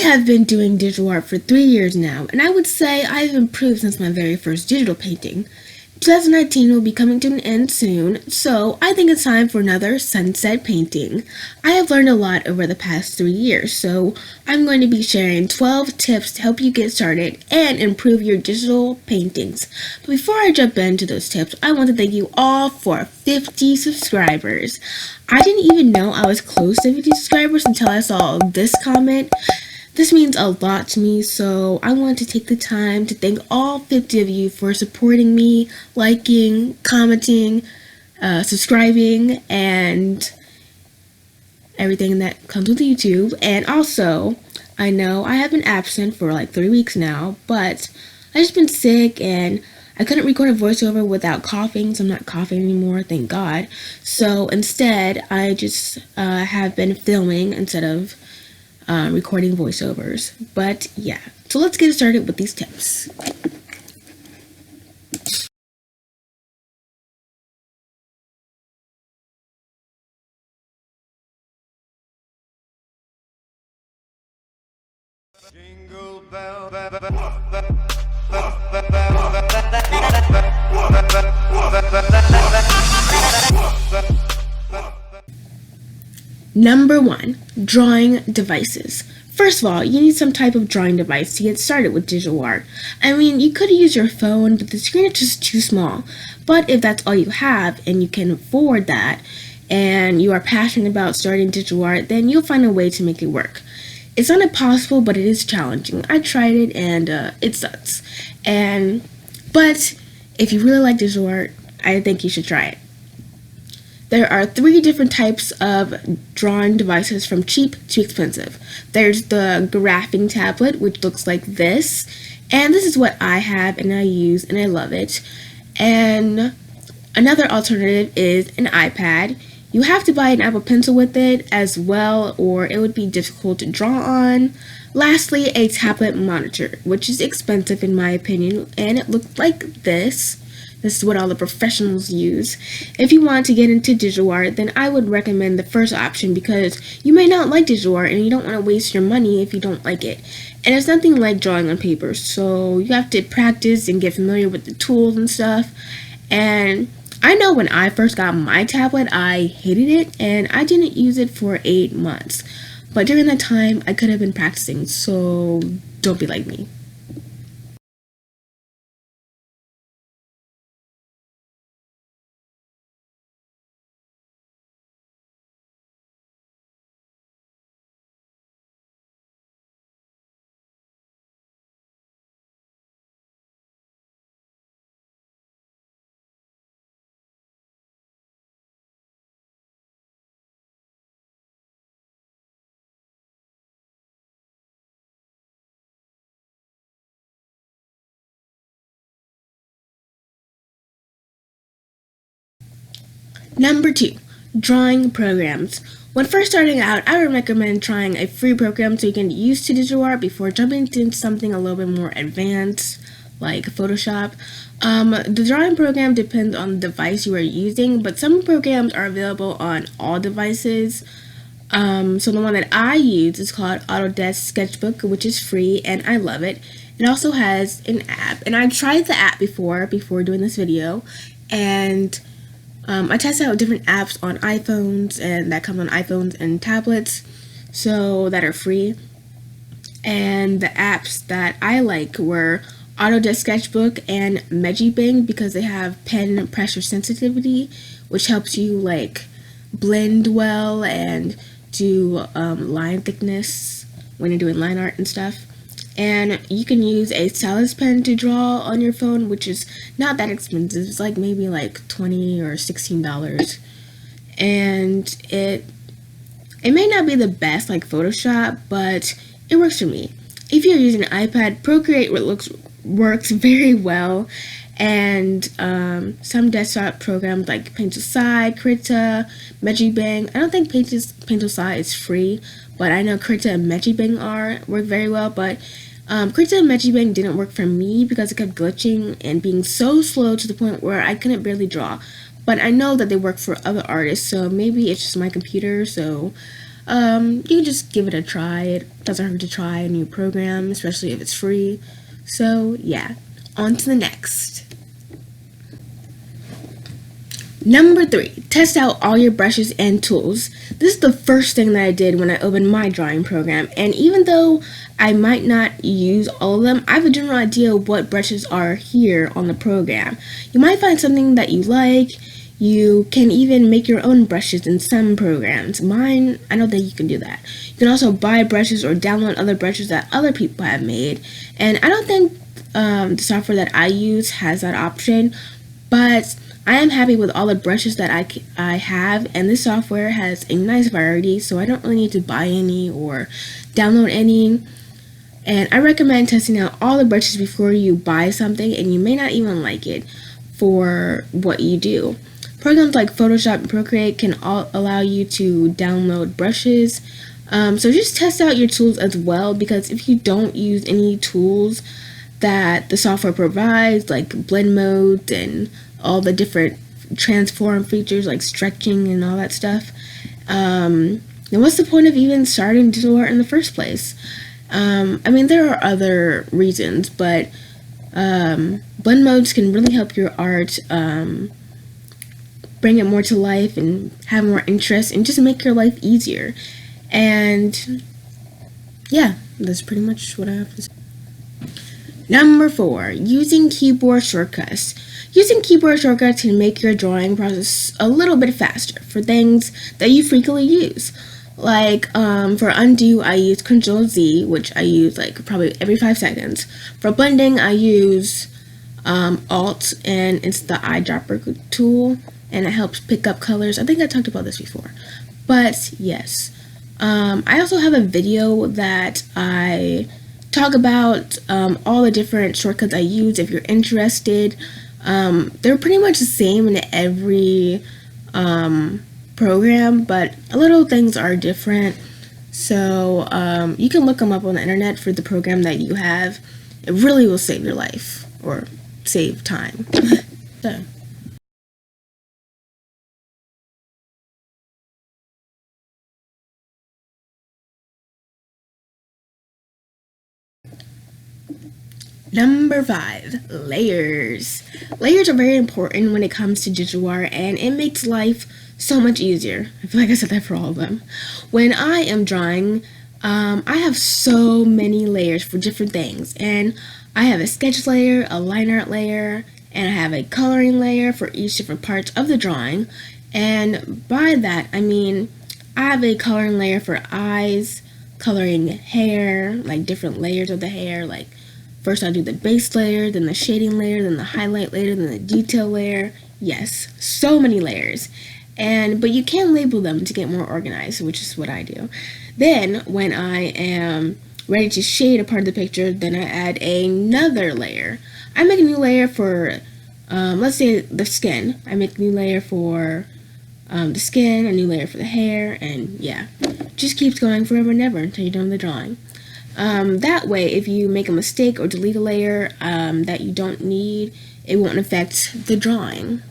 have been doing digital art for 3 years now, and I would say I've improved since my very first digital painting. 2019 will be coming to an end soon, so I think it's time for another sunset painting. I have learned a lot over the past 3 years, so I'm going to be sharing 12 tips to help you get started and improve your digital paintings. But before I jump into those tips, I want to thank you all for 50 subscribers. I didn't even know I was close to 50 subscribers until I saw this comment. This means a lot to me, so I want to take the time to thank all 50 of you for supporting me, liking, commenting, subscribing, and everything that comes with YouTube. And also, I know I have been absent for like 3 weeks now, but I've just been sick and I couldn't record a voiceover without coughing, so I'm not coughing anymore, thank God. So instead, I just have been filming instead of recording voiceovers. But yeah, so let's get started with these tips. Jingle bell, Number 1, drawing devices. First of all, you need some type of drawing device to get started with digital art. I mean, you could use your phone, but the screen is just too small. But if that's all you have and you can afford that, and you are passionate about starting digital art, then you'll find a way to make it work. It's not impossible, but it is challenging. I tried it and it sucks. But if you really like digital art, I think you should try it. There are 3 different types of drawing devices from cheap to expensive. There's the graphing tablet, which looks like this. And this is what I have and I use and I love it. And another alternative is an iPad. You have to buy an Apple Pencil with it as well, or it would be difficult to draw on. Lastly, a tablet monitor, which is expensive in my opinion, and it looks like this. This is what all the professionals use. If you want to get into digital art, then I would recommend the first option because you may not like digital art and you don't want to waste your money if you don't like it. And it's nothing like drawing on paper, so you have to practice and get familiar with the tools and stuff. And I know when I first got my tablet, I hated it and I didn't use it for 8 months. But during that time, I could have been practicing, so don't be like me. Number 2, drawing programs. When first starting out, I would recommend trying a free program so you can get used to digital art before jumping into something a little bit more advanced, like Photoshop. The drawing program depends on the device you are using, but some programs are available on all devices. So the one that I use is called Autodesk Sketchbook, which is free, and I love it. It also has an app, and I tried the app before doing this video, and I tested out different apps on iPhones and that come on iPhones and tablets, so that are free. And the apps that I like were Autodesk Sketchbook and Bang because they have pen pressure sensitivity, which helps you like blend well and do line thickness when you're doing line art and stuff. And you can use a stylus pen to draw on your phone, which is not that expensive. It's like maybe like $20 or $16. And it may not be the best like Photoshop, but it works for me. If you're using an iPad, Procreate works very well. And some desktop programs like Paint-A-Side, Krita, Bang. I don't think Paint-A-Side is free, but I know Krita and Bang work very well. But Krita and Bang didn't work for me because it kept glitching and being so slow to the point where I couldn't barely draw. But I know that they work for other artists, so maybe it's just my computer. So you can just give it a try. It doesn't hurt to try a new program, especially if it's free. So yeah, on to the next. Number 3, test out all your brushes and tools. This is the first thing that I did when I opened my drawing program, and even though I might not use all of them, I have a general idea of what brushes are here on the program. You might find something that you like. You can even make your own brushes in some programs. Mine, I don't think you can do that. You can also buy brushes or download other brushes that other people have made, and I don't think the software that I use has that option, but I am happy with all the brushes that I have, and this software has a nice variety, so I don't really need to buy any or download any. And I recommend testing out all the brushes before you buy something, and you may not even like it for what you do. Programs like Photoshop and Procreate can all allow you to download brushes. So just test out your tools as well, because if you don't use any tools that the software provides, like blend modes and all the different transform features like stretching and all that stuff, then what's the point of even starting digital art in the first place? I mean, there are other reasons, but blend modes can really help your art bring it more to life and have more interest and just make your life easier. And yeah, that's pretty much what I have to say. Number 4, using keyboard shortcuts. Using keyboard shortcuts can make your drawing process a little bit faster for things that you frequently use. Like for undo, I use Control-Z, which I use like probably every 5 seconds. For blending, I use Alt, and it's the eyedropper tool, and it helps pick up colors. I think I talked about this before. But yes, I also have a video that I talk about all the different shortcuts I use if you're interested. They're pretty much the same in every program, but little things are different. So you can look them up on the internet for the program that you have. It really will save your life or save time. So. Number 5, layers. Layers are very important when it comes to digital art, and it makes life so much easier. I feel like I said that for all of them. When I am drawing, I have so many layers for different things, and I have a sketch layer, a line art layer, and I have a coloring layer for each different parts of the drawing. And by that, I mean I have a coloring layer for eyes, coloring hair, like different layers of the hair, like first I do the base layer, then the shading layer, then the highlight layer, then the detail layer. Yes, so many layers. But you can label them to get more organized, which is what I do. Then when I am ready to shade a part of the picture, then I add another layer. I make a new layer for, let's say the skin. I make a new layer for the skin, a new layer for the hair, and yeah, just keeps going forever and ever until you're done with the drawing. That way, if you make a mistake or delete a layer that you don't need, it won't affect the drawing.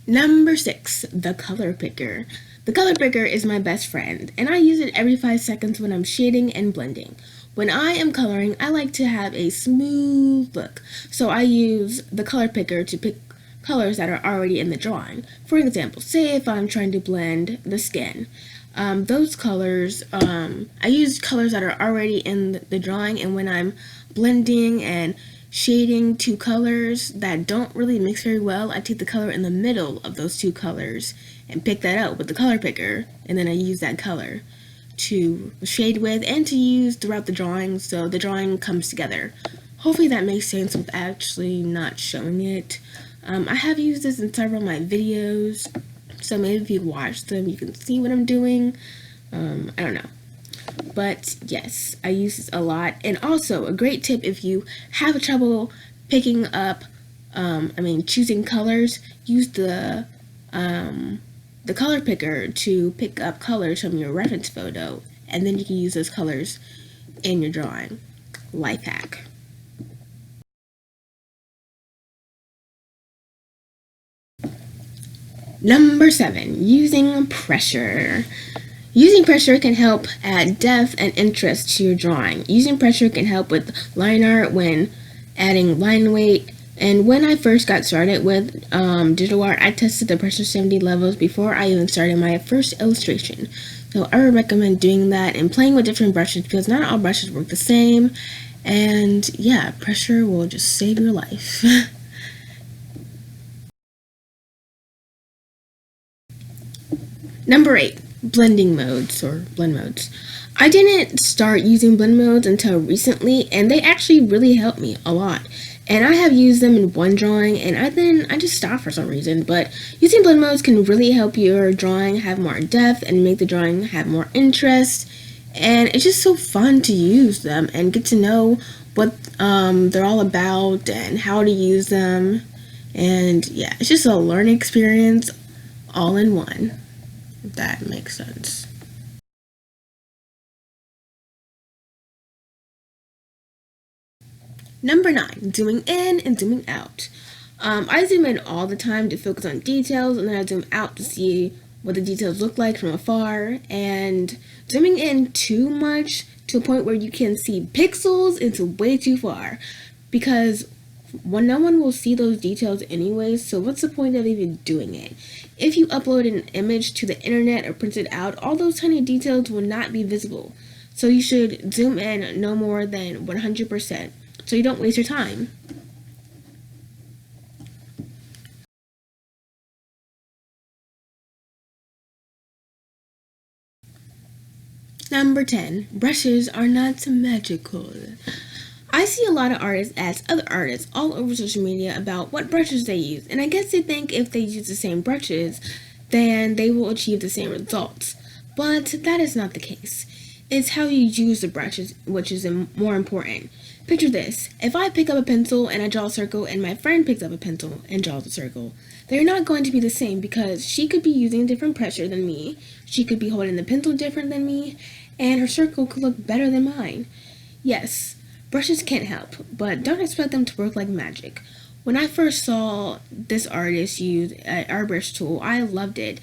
Number 6, the color picker. The color picker is my best friend, and I use it every 5 seconds when I'm shading and blending. When I am coloring, I like to have a smooth look, so I use the color picker to pick colors that are already in the drawing. For example, say if I'm trying to blend the skin, those colors, I use colors that are already in the drawing, and when I'm blending and shading 2 colors that don't really mix very well, I take the color in the middle of those 2 colors and pick that out with the color picker, and then I use that color to shade with and to use throughout the drawing so the drawing comes together. Hopefully that makes sense with actually not showing it. I have used this in several of my videos, so maybe if you watch them you can see what I'm doing. I don't know. But yes, I use this a lot. And also a great tip if you have trouble picking up, choosing colors, use the color picker to pick up colors from your reference photo, and then you can use those colors in your drawing. Life hack. Number 7, using pressure. Using pressure can help add depth and interest to your drawing. Using pressure can help with line art when adding line weight. And when I first got started with digital art, I tested the pressure 70 levels before I even started my first illustration. So I would recommend doing that and playing with different brushes because not all brushes work the same. And yeah, pressure will just save your life. Number 8, blending modes or blend modes. I didn't start using blend modes until recently, and they actually really helped me a lot. And I have used them in one drawing, and I just stopped for some reason. But using blend modes can really help your drawing have more depth and make the drawing have more interest. And it's just so fun to use them and get to know what they're all about and how to use them. And yeah, it's just a learning experience all in one, if that makes sense. Number 9, zooming in and zooming out. I zoom in all the time to focus on details, and then I zoom out to see what the details look like from afar. And zooming in too much to a point where you can see pixels is way too far, because no one will see those details anyways, so what's the point of even doing it? If you upload an image to the internet or print it out, all those tiny details will not be visible. So you should zoom in no more than 100% so you don't waste your time. Number 10, brushes are not magical. I see a lot of artists ask other artists all over social media about what brushes they use, and I guess they think if they use the same brushes, then they will achieve the same results. But that is not the case. It's how you use the brushes which is more important. Picture this: if I pick up a pencil and I draw a circle, and my friend picks up a pencil and draws a circle, they're not going to be the same because she could be using a different pressure than me, she could be holding the pencil different than me, and her circle could look better than mine. Yes, brushes can help, but don't expect them to work like magic. When I first saw this artist use an airbrush tool, I loved it,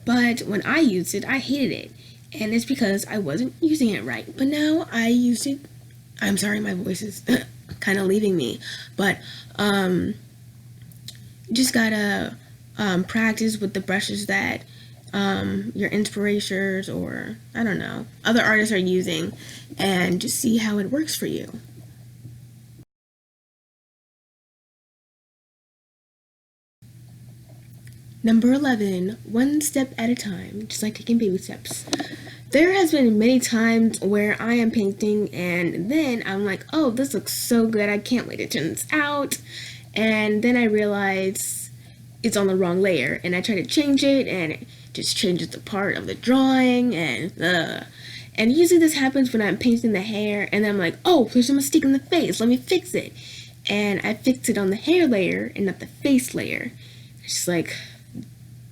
but when I used it, I hated it. And it's because I wasn't using it right. But now I use it. I'm sorry, my voice is kind of leaving me. But just gotta practice with the brushes that your inspirations or I don't know other artists are using, and just see how it works for you. Number 11, one step at a time, just like taking baby steps. There has been many times where I am painting and then I'm like, oh, this looks so good, I can't wait to turn this out. And then I realize it's on the wrong layer and I try to change it and it just changes the part of the drawing and usually this happens when I'm painting the hair and then I'm like, oh, there's a mistake in the face, let me fix it. And I fix it on the hair layer and not the face layer. It's just like,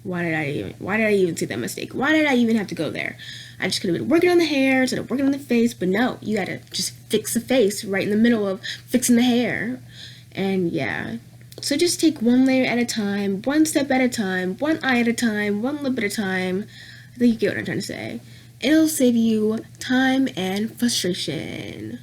why did I even see that mistake? Why did I even have to go there? I just could have been working on the hair instead of working on the face, but no, you gotta just fix the face right in the middle of fixing the hair. And yeah, so just take one layer at a time, one step at a time, one eye at a time, one lip at a time. I think you get what I'm trying to say. It'll save you time and frustration.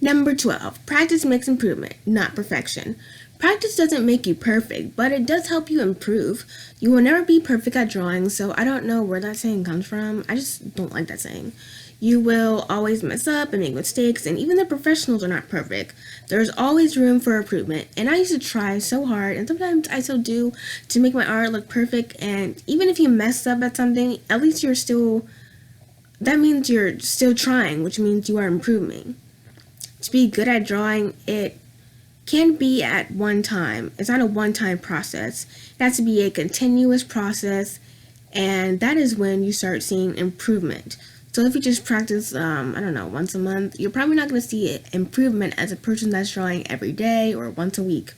Number 12, practice makes improvement, not perfection. Practice doesn't make you perfect, but it does help you improve. You will never be perfect at drawing, so I don't know where that saying comes from. I just don't like that saying. You will always mess up and make mistakes, and even the professionals are not perfect. There's always room for improvement, and I used to try so hard, and sometimes I still do, to make my art look perfect, and even if you mess up at something, at least that means you're still trying, which means you are improving. To be good at drawing, it can be at one time. It's not a one-time process. It has to be a continuous process, and that is when you start seeing improvement. So if you just practice, I don't know, once a month, you're probably not going to see improvement as a person that's drawing every day or once a week.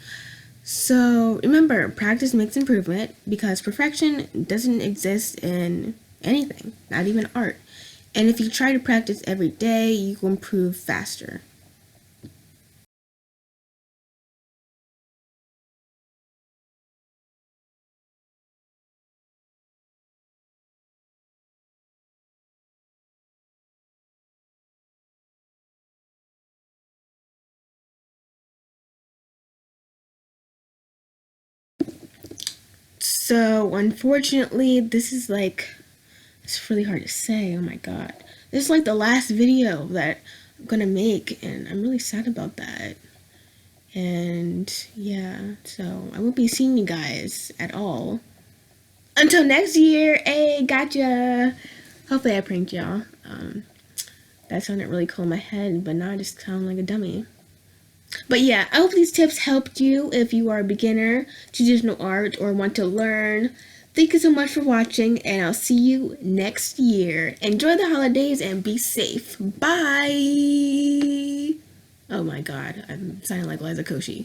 So remember, practice makes improvement because perfection doesn't exist in anything, not even art. And if you try to practice every day, you will improve faster. So unfortunately, it's really hard to say. Oh my god. This is like the last video that I'm gonna make, and I'm really sad about that. And yeah, so I won't be seeing you guys at all until next year. Hey, gotcha. Hopefully I pranked y'all. That sounded really cool in my head, but now I just sound like a dummy. But yeah, I hope these tips helped you if you are a beginner to digital art or want to learn. Thank you so much for watching, and I'll see you next year. Enjoy the holidays and be safe. Bye! Oh my god, I'm sounding like Liza Koshy.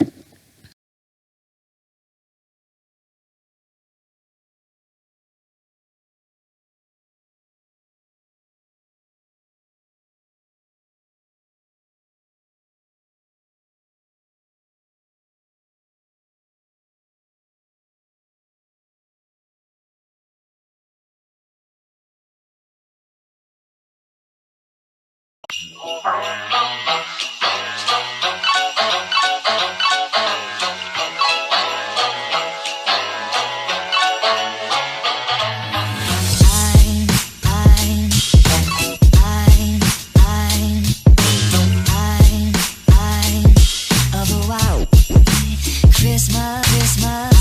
Christmas